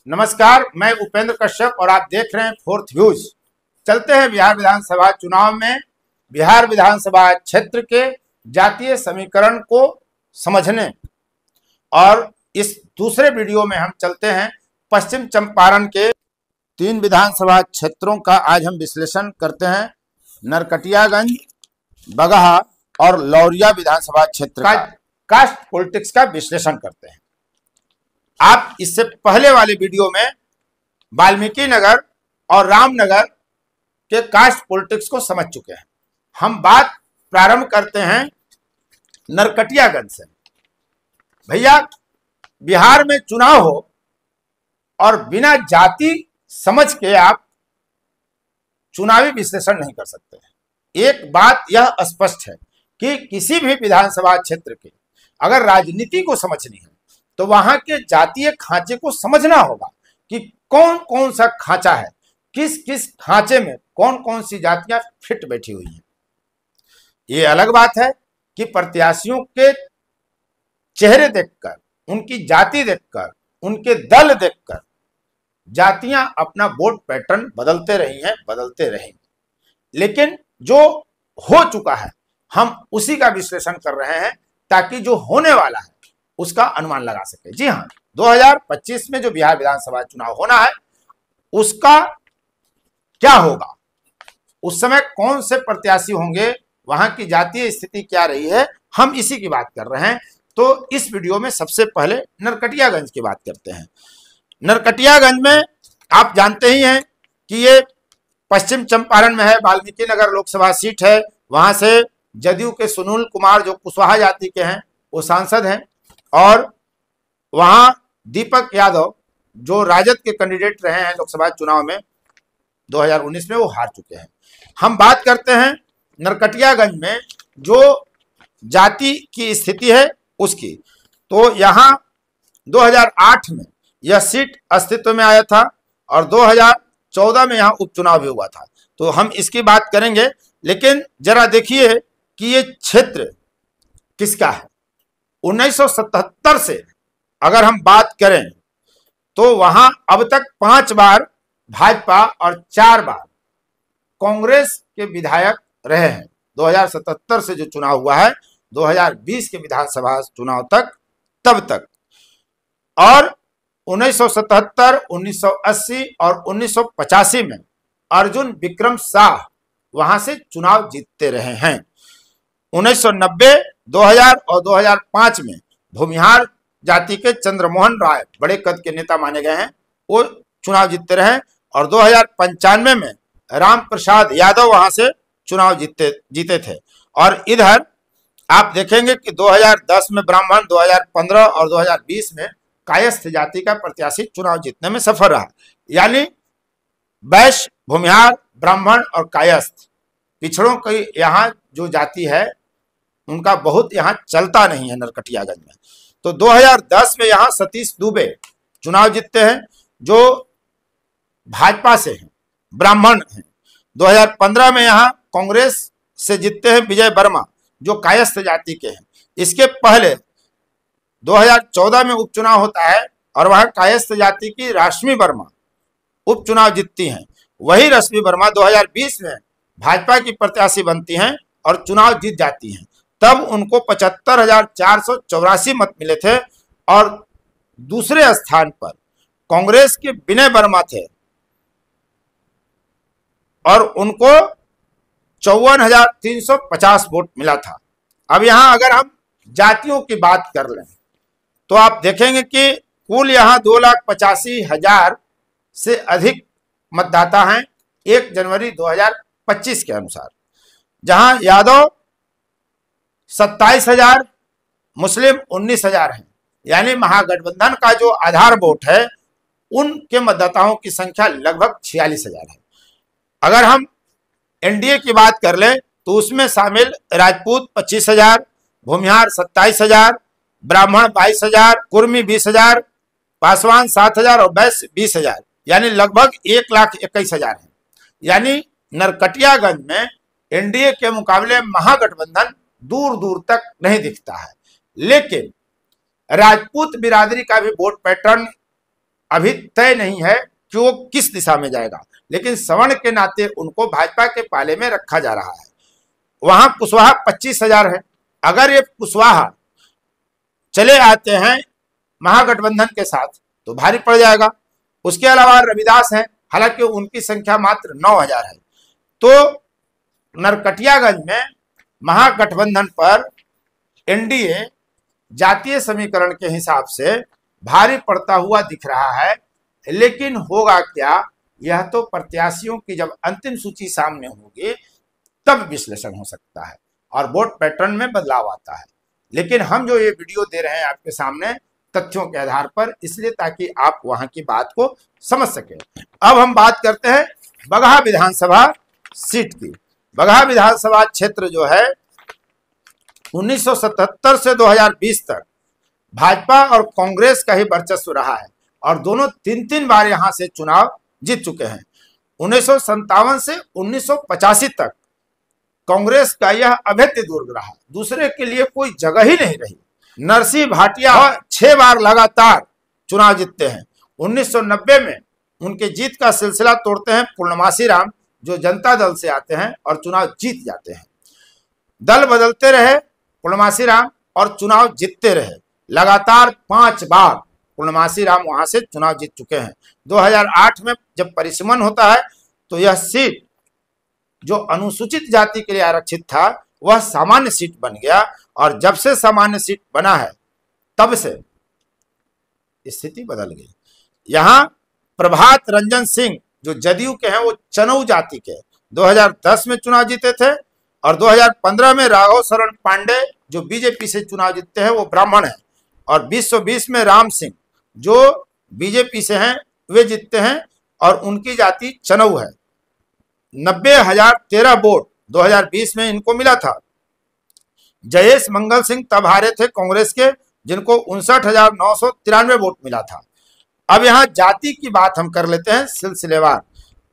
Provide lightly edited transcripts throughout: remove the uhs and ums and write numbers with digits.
नमस्कार, मैं उपेंद्र कश्यप और आप देख रहे हैं फोर्थ व्यूज। चलते हैं बिहार विधानसभा चुनाव में बिहार विधानसभा क्षेत्र के जातीय समीकरण को समझने। और इस दूसरे वीडियो में हम चलते हैं पश्चिम चंपारण के 3 विधानसभा क्षेत्रों का आज हम विश्लेषण करते हैं। नरकटियागंज, बगहा और लौरिया विधानसभा क्षेत्र का कास्ट पॉलिटिक्स का विश्लेषण करते हैं। आप इससे पहले वाले वीडियो में वाल्मीकि नगर और रामनगर के कास्ट पॉलिटिक्स को समझ चुके हैं। हम बात प्रारंभ करते हैं नरकटियागंज से। भैया, बिहार में चुनाव हो और बिना जाति समझ के आप चुनावी विश्लेषण नहीं कर सकते। एक बात यह स्पष्ट है कि किसी भी विधानसभा क्षेत्र के अगर राजनीति को समझनी है तो वहां के जातीय खांचे को समझना होगा कि कौन कौन सा खांचा है, किस किस खांचे में कौन कौन सी जातियां फिट बैठी हुई हैं। ये अलग बात है कि प्रत्याशियों के चेहरे देखकर, उनकी जाति देखकर, उनके दल देखकर जातियां अपना वोट पैटर्न बदलते रही हैं, बदलते रहेंगी। लेकिन जो हो चुका है हम उसी का विश्लेषण कर रहे हैं ताकि जो होने वाला है उसका अनुमान लगा सके। जी हाँ, 2025 में जो बिहार विधानसभा चुनाव होना है उसका क्या होगा, उस समय कौन से प्रत्याशी होंगे, वहां की जातीय स्थिति क्या रही है, हम इसी की बात कर रहे हैं। तो इस वीडियो में सबसे पहले नरकटियागंज की बात करते हैं। नरकटियागंज में आप जानते ही हैं कि ये पश्चिम चंपारण में है, वाल्मीकि नगर लोकसभा सीट है। वहां से जदयू के सुनील कुमार जो कुशवाहा जाति के हैं वो सांसद हैं, और वहां दीपक यादव जो राजद के कैंडिडेट रहे हैं लोकसभा चुनाव में 2019 में, वो हार चुके हैं। हम बात करते हैं नरकटियागंज में जो जाति की स्थिति है उसकी। तो यहां 2008 में यह सीट अस्तित्व में आया था और 2014 में यहां उपचुनाव भी हुआ था, तो हम इसकी बात करेंगे। लेकिन जरा देखिए कि ये क्षेत्र किसका है। 1977 से अगर हम बात करें तो वहां अब तक 5 बार भाजपा और 4 बार कांग्रेस के विधायक रहे हैं। 2077 से जो चुनाव हुआ है 2020 के विधानसभा चुनाव तक, तब तक। और 1977, 1980 और 1985 में अर्जुन विक्रम शाह वहां से चुनाव जीतते रहे हैं। 1990, 2000 और 2005 में भूमिहार जाति के चंद्रमोहन राय, बड़े कद के नेता माने गए हैं, वो चुनाव जीतते रहे। और 2095 में राम प्रसाद यादव वहां से चुनाव जीते थे। और इधर आप देखेंगे कि 2010 में ब्राह्मण, 2015 और 2020 में कायस्थ जाति का प्रत्याशी चुनाव जीतने में सफल रहा। यानी वैश्य, भूमिहार, ब्राह्मण और कायस्थ पिछड़ों की यहाँ जो जाति है उनका बहुत यहाँ चलता नहीं है नरकटियागंज में। तो 2010 में यहाँ सतीश दुबे चुनाव जीतते हैं जो भाजपा से हैं, ब्राह्मण हैं। 2015 में यहाँ कांग्रेस से जीतते हैं विजय वर्मा जो कायस्थ जाति के हैं। इसके पहले 2014 में उपचुनाव होता है और वह कायस्थ जाति की रश्मि वर्मा उपचुनाव जीतती हैं। वही रश्मि वर्मा 2020 में भाजपा की प्रत्याशी बनती हैं और चुनाव जीत जाती हैं। तब उनको 75,484 मत मिले थे और दूसरे स्थान पर कांग्रेस के विनय वर्मा थे और उनको 54,350 वोट मिला था। अब यहां अगर हम जातियों की बात कर लें तो आप देखेंगे कि कुल यहां 2,85,000 से अधिक मतदाता हैं 1 जनवरी 2025 के अनुसार, जहां यादव 27,000, मुस्लिम 19,000 हैं। यानी महागठबंधन का जो आधार वोट है उनके मतदाताओं की संख्या लगभग 46,000 है। अगर हम एनडीए की बात कर लें तो उसमें शामिल राजपूत 25,000, भूमिहार 27,000, ब्राह्मण 22,000, कुर्मी 20,000, पासवान 7,000 और वैश्य 20,000, यानी लगभग 1,21,000 है। यानी नरकटियागंज में एनडीए के मुकाबले महागठबंधन दूर दूर तक नहीं दिखता है। लेकिन राजपूत बिरादरी का भी वोट पैटर्न अभी तय नहीं है कि वो किस दिशा में जाएगा, लेकिन सवर्ण के नाते उनको भाजपा के पाले में रखा जा रहा है। वहां कुशवाहा 25,000 है। अगर ये कुशवाहा चले आते हैं महागठबंधन के साथ तो भारी पड़ जाएगा। उसके अलावा रविदास हैं, हालांकि उनकी संख्या मात्र 9,000 है। तो नरकटियागंज में महागठबंधन पर एनडीए जातीय समीकरण के हिसाब से भारी पड़ता हुआ दिख रहा है। लेकिन होगा क्या, यह तो प्रत्याशियों की जब अंतिम सूची सामने होगी तब विश्लेषण हो सकता है और वोट पैटर्न में बदलाव आता है। लेकिन हम जो ये वीडियो दे रहे हैं आपके सामने तथ्यों के आधार पर, इसलिए ताकि आप वहां की बात को समझ सके। अब हम बात करते हैं बगहा विधानसभा सीट की। बगहा विधानसभा क्षेत्र जो है 1977 से 2020 तक भाजपा और कांग्रेस का ही वर्चस्व रहा है और दोनों 3-3 बार यहां से चुनाव जीत चुके हैं। 1957 से 1985 तक कांग्रेस का यह अभेद्य दुर्ग रहा, दूसरे के लिए कोई जगह ही नहीं रही। नरसिंह भाटिया 6 बार लगातार चुनाव जीतते हैं। 1990 में उनके जीत का सिलसिला तोड़ते हैं पूर्णमासी राम, जो जनता दल से आते हैं और चुनाव जीत जाते हैं। दल बदलते रहे पूर्णमासी राम और चुनाव जीतते रहे। लगातार 5 बार पूर्णमासी राम वहां से चुनाव जीत चुके हैं। 2008 में जब परिसीमन होता है तो यह सीट जो अनुसूचित जाति के लिए आरक्षित था वह सामान्य सीट बन गया और जब से सामान्य सीट बना है तब से स्थिति बदल गई। यहां प्रभात रंजन सिंह जो जदयू के हैं वो चनऊ जाति के 2010 में चुनाव जीते थे और 2015 में राघव शरण पांडे जो बीजेपी से चुनाव जीतते हैं वो ब्राह्मण है और 2020 में राम सिंह जो बीजेपी से हैं वे जीतते हैं और उनकी जाति चनऊ है। 90,013 वोट 2020 में इनको मिला था। जयेश मंगल सिंह तब हारे थे कांग्रेस के, जिनको 59,993 वोट मिला था। अब यहां जाति की बात हम कर लेते हैं सिलसिलेवार।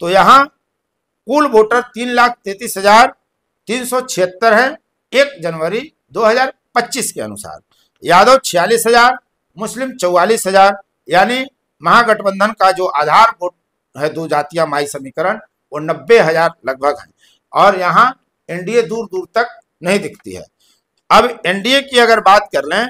तो यहां कुल वोटर 3,33,376 है 1 जनवरी 2025 के अनुसार। यादव 46,000, मुस्लिम 44,000, यानी महागठबंधन का जो आधार वोट है 2 जातियां माई समीकरण वो 90,000 लगभग है और यहाँ एनडीए दूर दूर तक नहीं दिखती है। अब एनडीए की अगर बात कर लें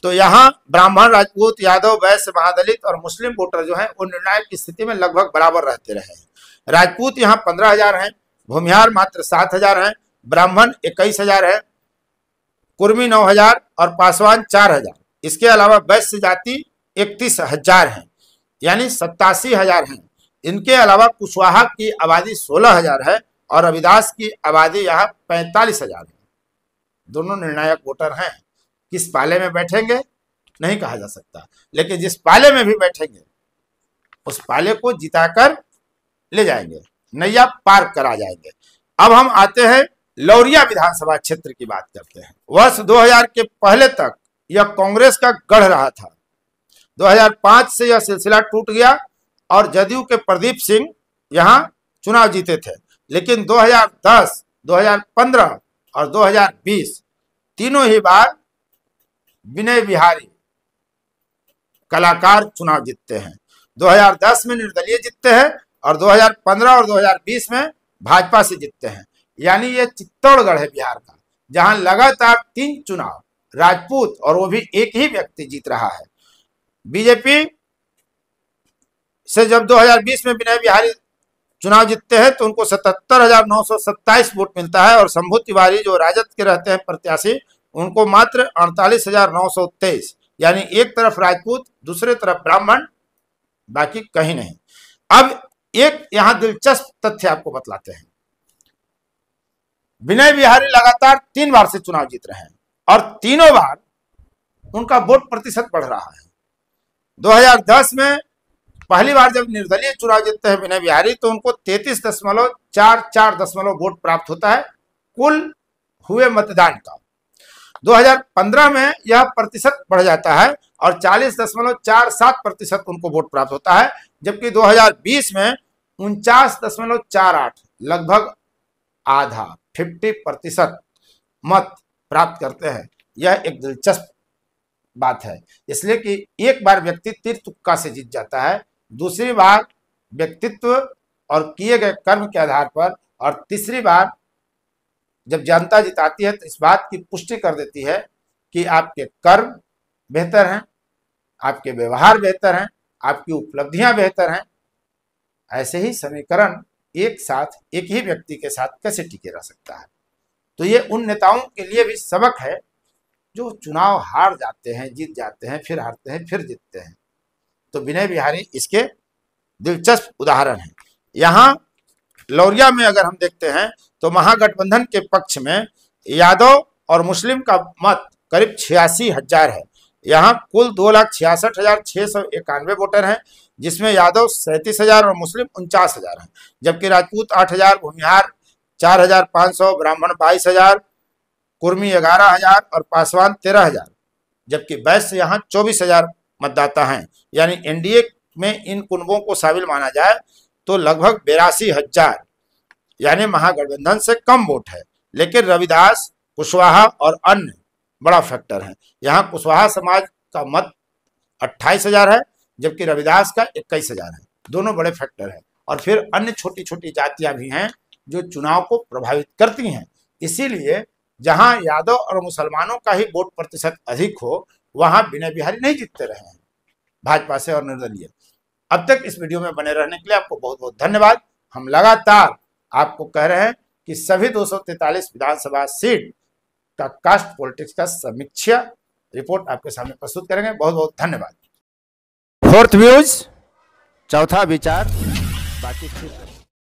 तो यहाँ ब्राह्मण, राजपूत, यादव, वैश्य, महादलित और मुस्लिम वोटर जो हैं वो निर्णायक की स्थिति में लगभग बराबर रहते रहे हैं। राजपूत यहाँ 15,000 हैं, भूमिहार मात्र 7,000 हैं, ब्राह्मण 21,000 है, कुर्मी 9,000 और पासवान 4,000। इसके अलावा वैश्य जाति 31,000 है, यानी 87,000 हैं। इनके अलावा कुशवाहा की आबादी 16,000 है और रविदास की आबादी यहाँ 45,000 है। दोनों निर्णायक वोटर हैं। किस पाले में बैठेंगे नहीं कहा जा सकता, लेकिन जिस पाले में भी बैठेंगे उस पाले को जिताकर ले जाएंगे, नैया पार करा जाएंगे। अब हम आते हैं लौरिया विधानसभा क्षेत्र की बात करते हैं। वर्ष 2000 के पहले तक यह कांग्रेस का गढ़ रहा था। 2005 से यह सिलसिला टूट गया और जदयू के प्रदीप सिंह यहां चुनाव जीते थे, लेकिन 2010, 2015 और 2020 तीनों ही बार विनय बिहारी कलाकार चुनाव जीतते हैं। 2010 में निर्दलीय जीतते हैं और 2015 और 2020 में भाजपा से जीतते हैं। यानी ये चित्तौड़गढ़ है बिहार का, जहां लगातार 3 चुनाव राजपूत और वो भी एक ही व्यक्ति जीत रहा है। बीजेपी से जब 2020 में विनय बिहारी चुनाव जीतते हैं तो उनको 77,927 वोट मिलता है और शंभू तिवारी जो राजद के रहते हैं प्रत्याशी उनको मात्र 48,923, यानी एक तरफ राजपूत दूसरे तरफ ब्राह्मण, बाकी कहीं नहीं। अब एक यहां दिलचस्प तथ्य आपको बतलाते हैं। विनय बिहारी लगातार 3 बार से चुनाव जीत रहे हैं और तीनों बार उनका वोट प्रतिशत बढ़ रहा है। 2010 में पहली बार जब निर्दलीय चुनाव जीतते हैं विनय बिहारी तो उनको 33.44 वोट प्राप्त होता है कुल हुए मतदान का। 2015 में यह प्रतिशत बढ़ जाता है और 40.47% उनको वोट प्राप्त होता है, जबकि 2020 में 49.48 लगभग आधा 50% मत प्राप्त करते हैं। यह एक दिलचस्प बात है। इसलिए कि एक बार व्यक्ति तीर तुक्का से जीत जाता है, दूसरी बार व्यक्तित्व और किए गए कर्म के आधार पर, और तीसरी बार जब जनता जिताती है तो इस बात की पुष्टि कर देती है कि आपके कर्म बेहतर हैं, आपके व्यवहार बेहतर हैं, आपकी उपलब्धियां बेहतर हैं। ऐसे ही समीकरण एक साथ एक ही व्यक्ति के साथ कैसे टिके रह सकता है। तो ये उन नेताओं के लिए भी सबक है जो चुनाव हार जाते हैं, जीत जाते हैं, फिर हारते हैं, फिर जीतते हैं। तो विनय बिहारी इसके दिलचस्प उदाहरण हैं। यहाँ लौरिया में अगर हम देखते हैं तो महागठबंधन के पक्ष में यादव और मुस्लिम का मत करीब 86,000 है। यहाँ कुल 2,66,691 वोटर हैं, जिसमें यादव 37,000 और मुस्लिम 49,000 हैं, जबकि राजपूत 8,000, भूमिहार 4,500, ब्राह्मण 22,000, कुर्मी 11,000 और पासवान 13,000, जबकि वैश्य यहाँ 24,000 मतदाता हैं। यानी एनडीए में इन कुनबों को शामिल माना जाए तो लगभग 82,000, यानी महागठबंधन से कम वोट है। लेकिन रविदास, कुशवाहा और अन्य बड़ा फैक्टर है। यहाँ कुशवाहा समाज का मत 28,000 है, जबकि रविदास का 21,000 है। दोनों बड़े फैक्टर हैं। और फिर अन्य छोटी छोटी जातियां भी हैं जो चुनाव को प्रभावित करती हैं। इसीलिए जहां यादव और मुसलमानों का ही वोट प्रतिशत अधिक हो, वहां विनय बिहारी नहीं जीतते रहे हैं भाजपा से और निर्दलीय। अब तक इस वीडियो में बने रहने के लिए आपको बहुत बहुत धन्यवाद। हम लगातार आपको कह रहे हैं कि सभी 243 विधानसभा सीट का कास्ट पॉलिटिक्स का समीक्षा रिपोर्ट आपके सामने प्रस्तुत करेंगे। बहुत बहुत धन्यवाद। फोर्थ व्यूज, चौथा विचार, बाकी फिर